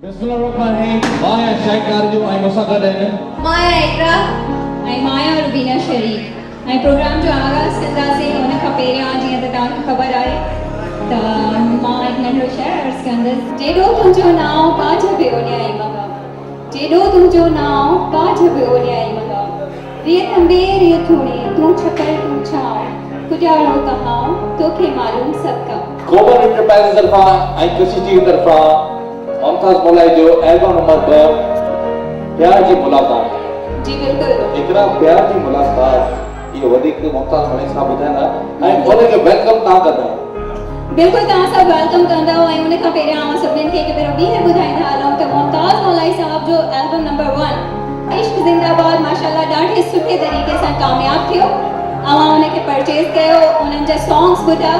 Bismillahirrahmanirrahim. Maya Shaikar जो आई मुसाक़ा देने. Maya Ikra. I Maya Rubina Sharif. I program जो आगाज़ कंदा से उन खां पहिरियां जीअं त तव्हांखे ख़बर आहे त मां हिकु नंढो शेर अर्ज़ कंदसि. जेॾो तुंहिंजो नाव पाझ पियो न्याई मगा, जेॾो तुंहिंजो नाव पाझ पियो न्याई मगा, रिय थंबे रिय थोड़े तूं छकर तूं छाव, कुजाड़ो कहां तोखे मालूम सबका. कोमल एंटरप्राइज़ तरफ़ां ऐं कृषि जी तरफ़ां मुमताज़ मोलाई जो एल्बम नंबर 2 प्यार जी मुलाकात. जी बिल्कुलु. इकरा प्यार जी मुलाकात ये वधीक मुमताज़ मोलाई साहब ॿुधाईंदा ऐं उनखे वेलकम तव्हां कंदा. बिल्कुलु तव्हां सभु वेलकम कंदा ऐं उन खां पहिरियां आउं सभिनीनि खे हिकु भेरो ॿीहर ॿुधाईंदा हलूं त मुमताज़ मोलाई साहब जो एल्बम नंबर 1 इश्क ज़िंदाबाद माशाअल्लाह ॾाढे सुठे तरीक़े सां कामयाब थियो. अवां उनखे परचेज़ कयो, उन्हनि जा सॉन्ग्स ॿुधा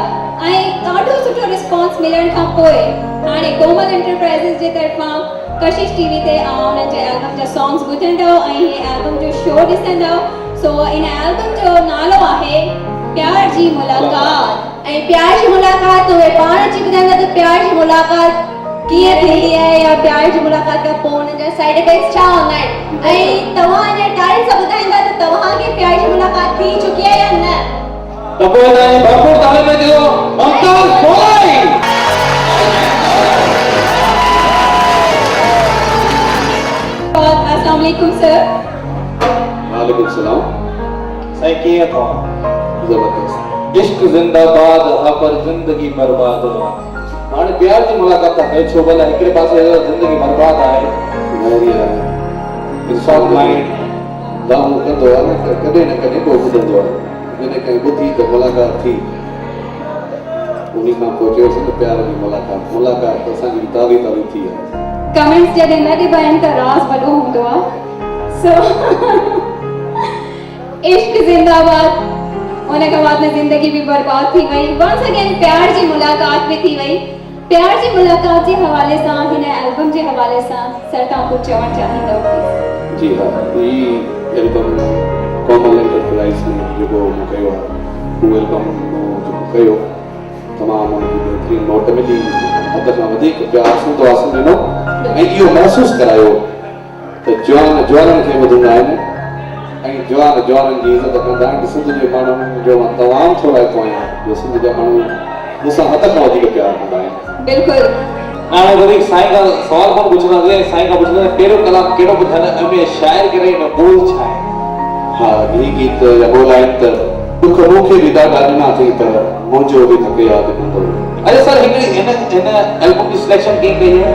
ऐं ॾाढो सुठो रिस्पॉन्स मिलण खां पोइ हाणे कोमल एंटरप्राइज़िस जे तरफ़ां कशिश टीवी ते उन्हनि जे एल्बम जा सॉन्ग्स ॿुधंदव ऐं हीअ एल्बम जो शो ॾिसंदव. सो इन एल्बम जो नालो आहे प्यार जी मुलाकात. ऐं प्यार जी मुलाकात उहे पाण अची ॿुधाईंदा त प्यार जी मुलाकात कीअं थींदी आहे या प्यार जी मुलाकात खां पोइ उन जा साइड इफेक्ट्स छा हूंदा आहिनि ऐं तव्हां इन टाइम सां ॿुधाईंदा त तव्हांखे प्यार जी मुलाकात थी चुकी आहे या न. त पोइ तव्हां भरपूर तालीम ॾियो मुमताज़ मोलाई. अस्सलाम वालेकुम सर. वालेकुम सलाम. साईं कीअं अथव? ज़बरदस्त. इश्क ज़िंदाबाद हा पर ज़िंदगी बर्बाद. हाणे प्यार जी मुलाकात आहे छो भला हिकिड़े पासे ज़िंदगी बर्बाद आहे. इंसान माइंड दामो कंदो आहे न कॾहिं न कॾहिं को ॿुधंदो आहे. जॾहिं कंहिं ॿुधी त मुलाक़ात थी उन खां पोइ चयोसि न प्यार जी मुलाक़ात त असांजी तारी तारी थी आहे. कमेंट्स जॾहिं न ॾिबा आहिनि त राज़ वॾो हूंदो आहे. सो इश्क ज़िंदाबाद उन खां बाद में ज़िंदगी भी बर्बाद थी वई. वंस अगेन प्यार जी मुलाकात भी थी वई. प्यार जी मुलाकात जे हवाले सां हिन एल्बम जे हवाले सां सर तव्हां कुझु चवणु चाहींदव प्लीज़? जी हाँ, ये एल्बम कोमल एंटरप्राइज़ ने जेको मूं कयो आहे उहो एल्बम जेको कयो तमामु बेहतरीन नोट मिली हद खां वधीक प्यार सां दुआस ॾिनो ऐं इहो महसूसु करायो त जवाननि खे ॿुधंदा आहिनि ऐं जवाननि जी इज़त कंदा आहिनि. सिंध जे माण्हुनि जो मां तमामु थोरो हितो आहियां जो सिंध जा माण्हू मूंसां हद खां वधीक प्यार कंदा आहिनि. बिल्कुलु. हाणे वरी साईं खां सवाल कोन पुछंदासीं. साईं खां पुछंदासीं पहिरियों कलाम कहिड़ो ॿुधाईंदा में शाइर करे न बोल छा आहे? हा, ही गीत या बोल आहिनि त दुख मूंखे बि ॾाढा ॾिना अथई त मुंहिंजो बि थके यादि कंदो. अरे सर हिन एल्बम जी सिलेक्शन कीअं कई आहे?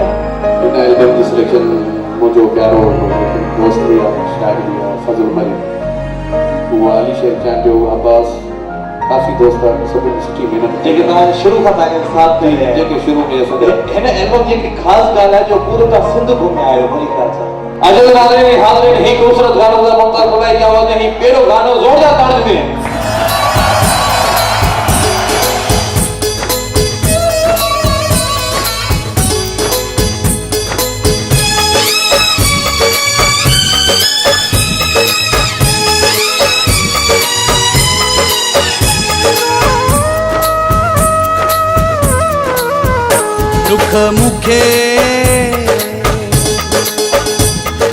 हिन एल्बम जी सिलेक्शन मुंहिंजो प्यारो दोस्त बि आहे, शाइर बि आहे, फज़ल मरी, उहा अली शेर चांद जो अब्बास, काफ़ी दोस्त आहिनि, सभिनी सुठी महिनत जेके तव्हां शुरू खां तव्हांखे साथ ॾेई रहिया आहिनि. जेके शुरू में असां हिन एल्बम जी हिकु ख़ासि ॻाल्हि आहे जो पूरो तव्हां सिंध घुमी आयो मुंहिंजे ख़्याल सां. अॼु नाज़रीन हाज़रीन ही ख़ूबसूरत गानो था मुमताज़ मोलाई जी आवाज़ में ही पहिरियों गानो ज़ोरदार ताड़ी में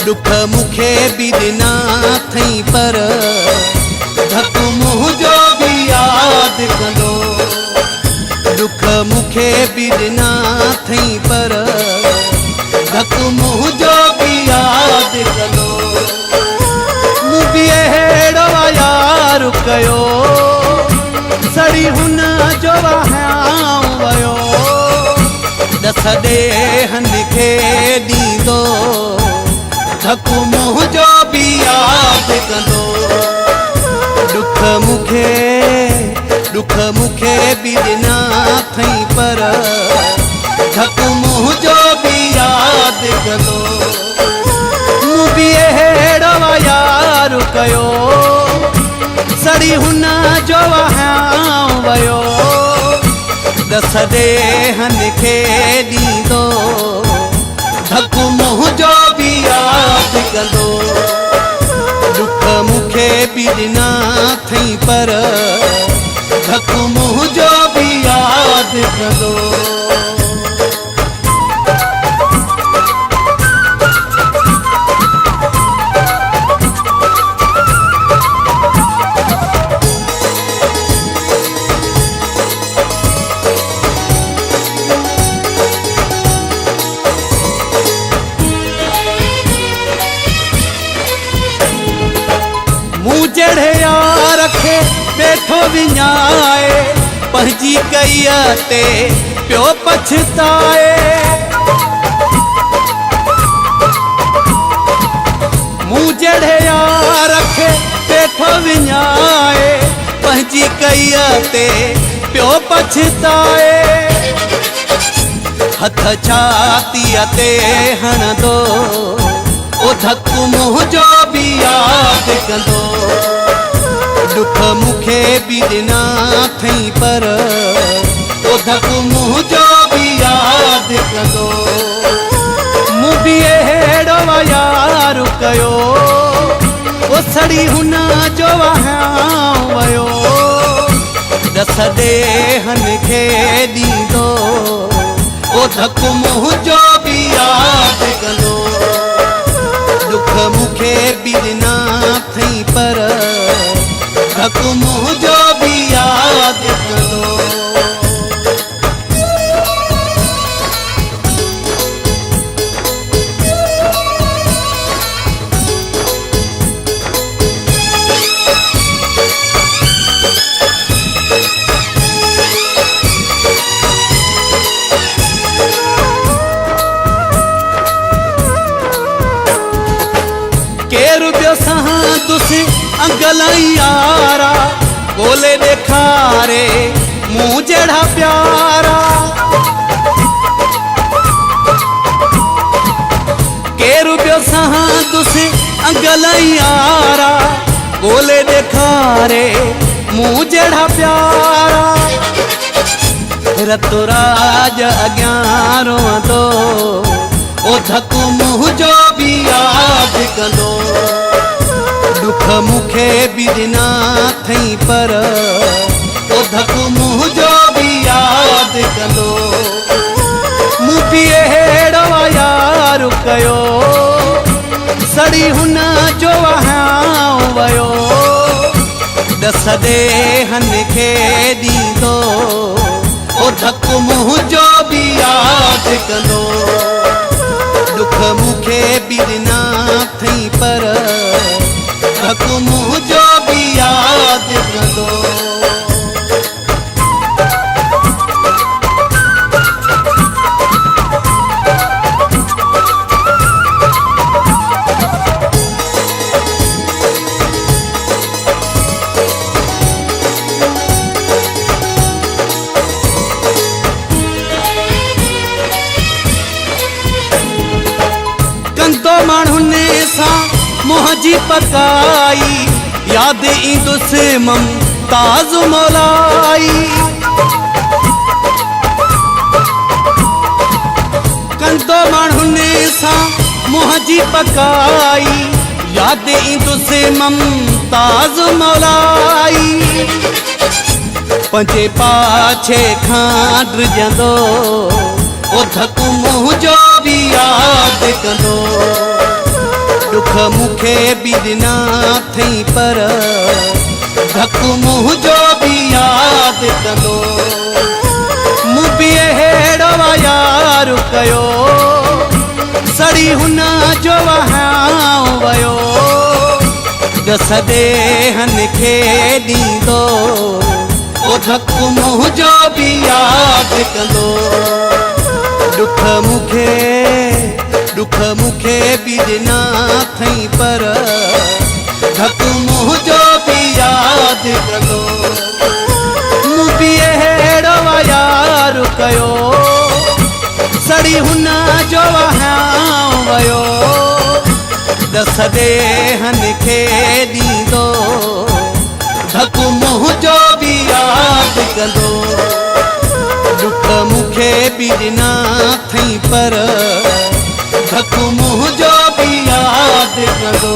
दुख मुखे भी दिना थई पर धक मुंहिंजो भी याद कंदो. दुख मुखे भी दिना थई पर धक मुंहिंजो भी याद कंदो. मूं भी अहिड़ो यार कयो सड़ी हुन जो वहां वयो दस ॾेहन खे ॾींदो धक मुंहिंजो भी याद कंदो. दुख मुखे भी ॾिना थई पर धक मुंहिंजो भी याद कंदो. मूं भी अहिड़ो यार कयो सड़ी हुन जो वहां वयो दस ॾेहन खे ॾींदो धक मुंहिंजो भी याद कंदो. दुख मुखे भी ॾिना थई पर धक मुंहिंजो भी याद कंदो. रखे वेठो विञाए पंहिंजी कई ते पियो पछताए मूं जहिड़े यार रखे वेठो विञाए पंहिंजी कई ते पियो पछताए हथ छातीअ ते हणंदो ओ धकु मुंहिंजो बि यादि कंदो दुख मूंखे बि ॾिना अथई पर ओ धकु मुंहिंजो बि यादि कंदो मूं बि अहिड़ो यार कयो ओ सड़ी हुन जो वहां वयो दस ॾेहन खे ॾींदो ओ धकु मुंहिंजो बि यादि कंदो दुख मूंखे बि ॾिना अथई पर धकु मुंहिंजो बि यादि कंदो केरु ॿियो संदुसि अंगलाई यारा ॻोल्हे ॾेखारे मूं जहिड़ा प्यारा केरु ॿियो संदुसि अंगलाई यारा ॻोल्हे ॾेखारे मूं जहिड़ा प्यारा रतो राज अॻियां रोअंदो ओ धकु मुंहिंजो बि यादि कंदो दुख मूंखे बि ॾिना अथई पर ओ धकु मुंहिंजो बि यादि कंदो मूं बि अहिड़ो यार कयो सड़ी हुन जो वहां वयो दस ॾेहन खे ॾींदो ओ धकु मुंहिंजो बि यादि कंदो दुख मूंखे बि ॾिना अथई पर धकु मुंहिंजो बि यादि कंदो कंदो माण्हुनि सां मुंहिंजी पकाई यादि ईंदुसि मुमताज़ मौलाई कंदो माण्हुनि सां मुंहिंजी पकाई यादि ईंदुसि मुमताज़ मौलाई पंजे पाछे खां ड्रिजंदो ओ धकु मुंहिंजो बि यादि कंदो दुख मूंखे बि ॾिना अथई पर धकु मुंहिंजो बि यादि कंदो मूं बि अहिड़ो यार कयो सड़ी हुन जो वहां वयो दस ॾेहन खे ॾींदो ओ धकु मुंहिंजो बि यादि कंदो दुख मूंखे बि ॾिना अथई पर धकु मुंहिंजो बि यादि कंदो मूं बि अहिड़ो यार कयो सड़ी हुन जो वहां वयो दस ॾेहन खे ॾींदो धकु मुंहिंजो बि यादि कंदो दुख मूंखे बि ॾिना अथई पर धकु मुंहिंजो बि यादि कंदो